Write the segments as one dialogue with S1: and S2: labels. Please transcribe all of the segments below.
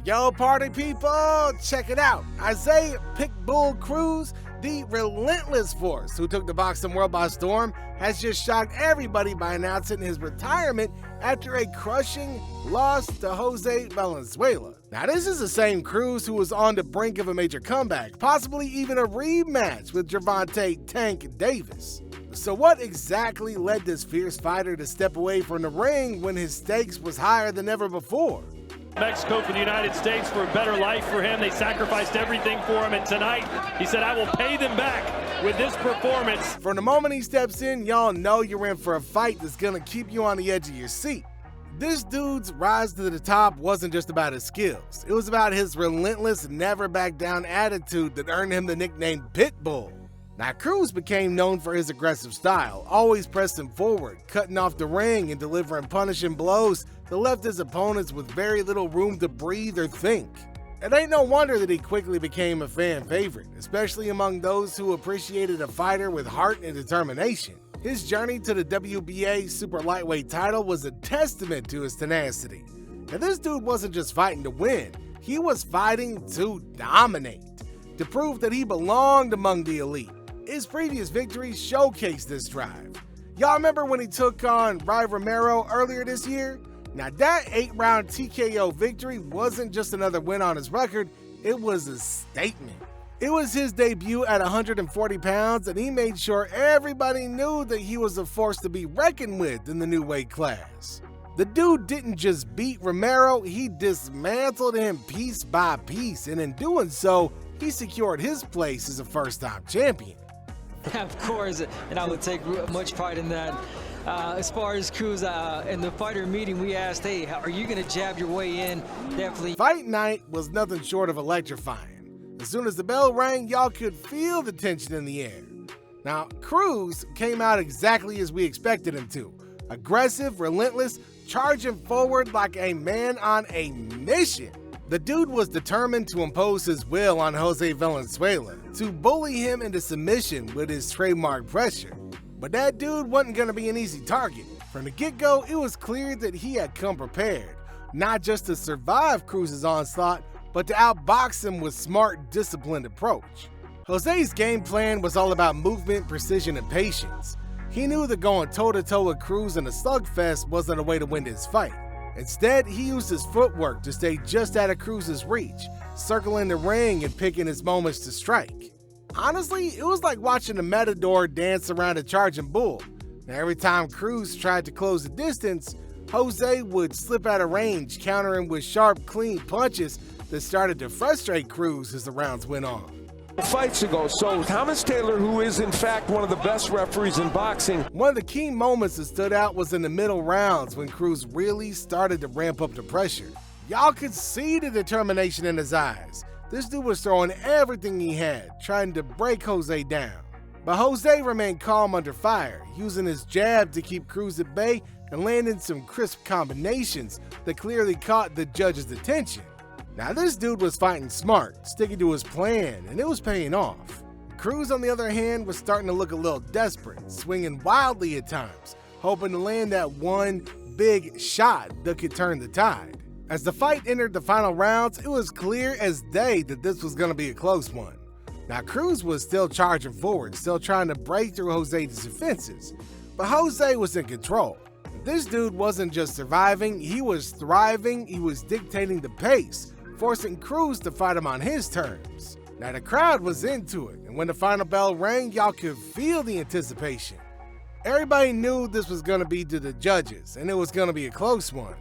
S1: Yo, party people, check it out. Jose Pitbull Cruz, the relentless force who took the boxing world by storm, has just shocked everybody by announcing his retirement after a crushing loss to Jose Valenzuela. Now, this is the same Cruz who was on the brink of a major comeback, possibly even a rematch with Gervonta "Tank" Davis. So what exactly led this fierce fighter to step away from the ring when his stakes was higher than ever before?
S2: Mexico for the United States for a better life for him. They sacrificed everything for him, and tonight he said, I will pay them back with this performance.
S1: From the moment he steps in, y'all know you're in for a fight that's gonna keep you on the edge of your seat. This dude's rise to the top wasn't just about his skills. It was about his relentless, never back down attitude that earned him the nickname Pitbull. Now, Cruz became known for his aggressive style, always pressing forward, cutting off the ring and delivering punishing blows that left his opponents with very little room to breathe or think. It ain't no wonder that he quickly became a fan favorite, especially among those who appreciated a fighter with heart and determination. His journey to the WBA super lightweight title was a testament to his tenacity. Now, this dude wasn't just fighting to win, he was fighting to dominate, to prove that he belonged among the elite. His previous victories showcased this drive. Y'all remember when he took on Romero earlier this year? Now, that 8-round TKO victory wasn't just another win on his record, it was a statement. It was his debut at 140 pounds, and he made sure everybody knew that he was a force to be reckoned with in the new weight class. The dude didn't just beat Romero, he dismantled him piece by piece, and in doing so, he secured his place as a first-time champion.
S3: Of course, and I would take much pride in that. As far as Cruz, in the fighter meeting, we asked, hey, are you going to jab your way in? Definitely.
S1: Fight night was nothing short of electrifying. As soon as the bell rang, y'all could feel the tension in the air. Now, Cruz came out exactly as we expected him to. Aggressive, relentless, charging forward like a man on a mission. The dude was determined to impose his will on Jose Valenzuela, to bully him into submission with his trademark pressure. But that dude wasn't going to be an easy target. From the get-go, it was clear that he had come prepared, not just to survive Cruz's onslaught, but to outbox him with smart, disciplined approach. Jose's game plan was all about movement, precision, and patience. He knew that going toe-to-toe with Cruz in a slugfest wasn't a way to win this fight. Instead, he used his footwork to stay just out of Cruz's reach, circling the ring and picking his moments to strike. Honestly, it was like watching a matador dance around a charging bull. Now, every time Cruz tried to close the distance, Jose would slip out of range, countering with sharp, clean punches that started to frustrate Cruz as the rounds went on.
S4: Fights ago, so Thomas Taylor, who is in fact one of the best referees in boxing.
S1: One of the key moments that stood out was in the middle rounds when Cruz really started to ramp up the pressure. Y'all could see the determination in his eyes. This dude was throwing everything he had, trying to break Jose down. But Jose remained calm under fire, using his jab to keep Cruz at bay and landing some crisp combinations that clearly caught the judge's attention. Now, this dude was fighting smart, sticking to his plan, and it was paying off. Cruz, on the other hand, was starting to look a little desperate, swinging wildly at times, hoping to land that one big shot that could turn the tide. As the fight entered the final rounds, it was clear as day that this was going to be a close one. Now, Cruz was still charging forward, still trying to break through Jose's defenses, but Jose was in control. This dude wasn't just surviving, he was thriving, he was dictating the pace, forcing Cruz to fight him on his terms. Now, the crowd was into it, and when the final bell rang, y'all could feel the anticipation. Everybody knew this was going to be to the judges, and it was going to be a close one.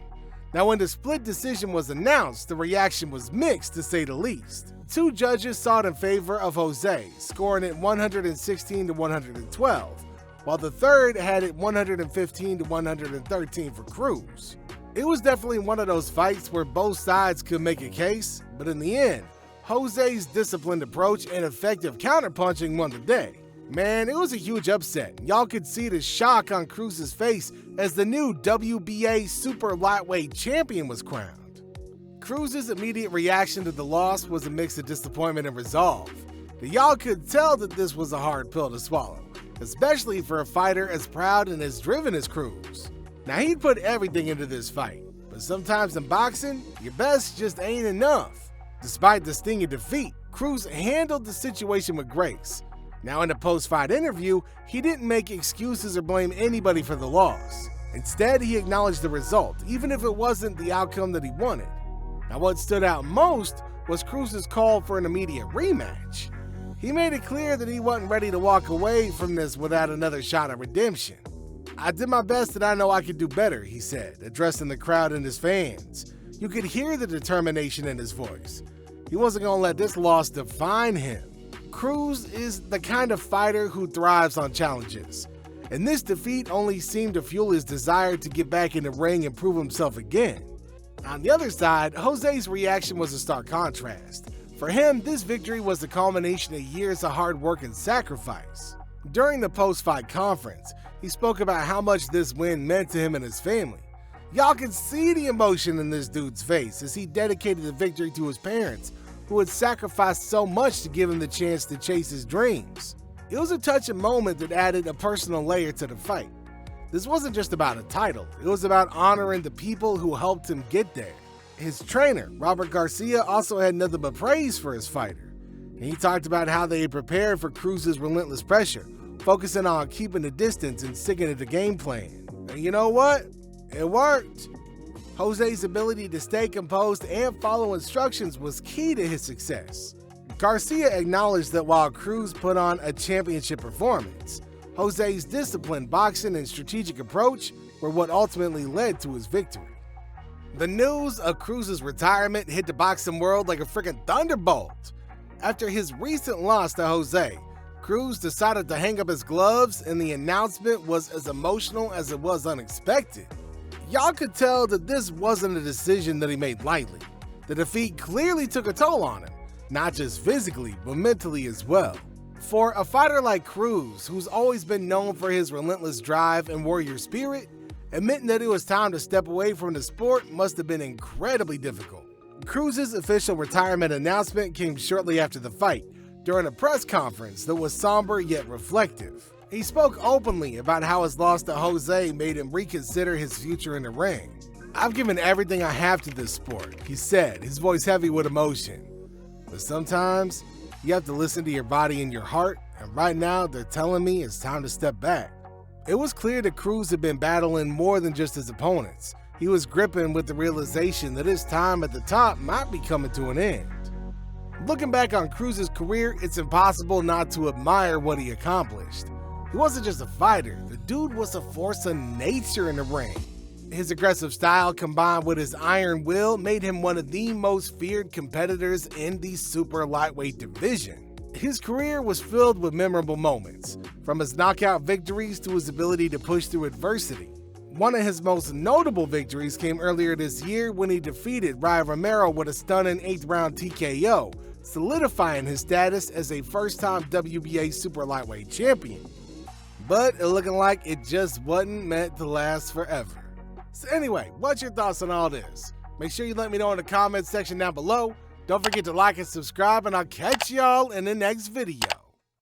S1: Now, when the split decision was announced, the reaction was mixed, to say the least. Two judges saw it in favor of Jose, scoring it 116 to 112, while the third had it 115 to 113 for Cruz. It was definitely one of those fights where both sides could make a case, but in the end, Jose's disciplined approach and effective counterpunching won the day. Man, it was a huge upset. Y'all could see the shock on Cruz's face as the new WBA super lightweight champion was crowned. Cruz's immediate reaction to the loss was a mix of disappointment and resolve. Y'all could tell that this was a hard pill to swallow, especially for a fighter as proud and as driven as Cruz. Now, he'd put everything into this fight, but but sometimes in boxing, your best just ain't enough. Despite the stinging defeat, Cruz handled the situation with grace. Now in a post-fight interview, he didn't make excuses or blame anybody for the loss. Instead, he acknowledged the result, even if it wasn't the outcome that he wanted. Now what stood out most was Cruz's call for an immediate rematch. He made it clear that he wasn't ready to walk away from this without another shot at redemption. "I did my best and I know I could do better," he said, addressing the crowd and his fans. You could hear the determination in his voice. He wasn't going to let this loss define him. Cruz is the kind of fighter who thrives on challenges, and this defeat only seemed to fuel his desire to get back in the ring and prove himself again. On the other side, Jose's reaction was a stark contrast. For him, this victory was the culmination of years of hard work and sacrifice. During the post-fight conference, he spoke about how much this win meant to him and his family. Y'all could see the emotion in this dude's face as he dedicated the victory to his parents, who had sacrificed so much to give him the chance to chase his dreams. It was a touching moment that added a personal layer to the fight. This wasn't just about a title, it was about honoring the people who helped him get there. His trainer, Robert Garcia, also had nothing but praise for his fighter. And he talked about how they had prepared for Cruz's relentless pressure, focusing on keeping the distance and sticking to the game plan. And you know what? It worked. Jose's ability to stay composed and follow instructions was key to his success. Garcia acknowledged that while Cruz put on a championship performance, Jose's discipline, boxing, and strategic approach were what ultimately led to his victory. The news of Cruz's retirement hit the boxing world like a freaking thunderbolt. After his recent loss to Jose, Cruz decided to hang up his gloves, and the announcement was as emotional as it was unexpected. Y'all could tell that this wasn't a decision that he made lightly. The defeat clearly took a toll on him, not just physically, but mentally as well. For a fighter like Cruz, who's always been known for his relentless drive and warrior spirit, admitting that it was time to step away from the sport must have been incredibly difficult. Cruz's official retirement announcement came shortly after the fight, during a press conference that was somber yet reflective. He spoke openly about how his loss to Jose made him reconsider his future in the ring. "I've given everything I have to this sport," he said, his voice heavy with emotion. "But sometimes, you have to listen to your body and your heart, and right now they're telling me it's time to step back." It was clear that Cruz had been battling more than just his opponents. He was gripping with the realization that his time at the top might be coming to an end. Looking back on Cruz's career, it's impossible not to admire what he accomplished. He wasn't just a fighter, the dude was a force of nature in the ring. His aggressive style combined with his iron will made him one of the most feared competitors in the super lightweight division. His career was filled with memorable moments, from his knockout victories to his ability to push through adversity. One of his most notable victories came earlier this year when he defeated Ryan Romero with a stunning 8th round TKO, solidifying his status as a first-time WBA super lightweight champion. But it looking like it just wasn't meant to last forever. So anyway, what's your thoughts on all this? Make sure you let me know in the comments section down below. Don't forget to like and subscribe, and I'll catch y'all in the next video.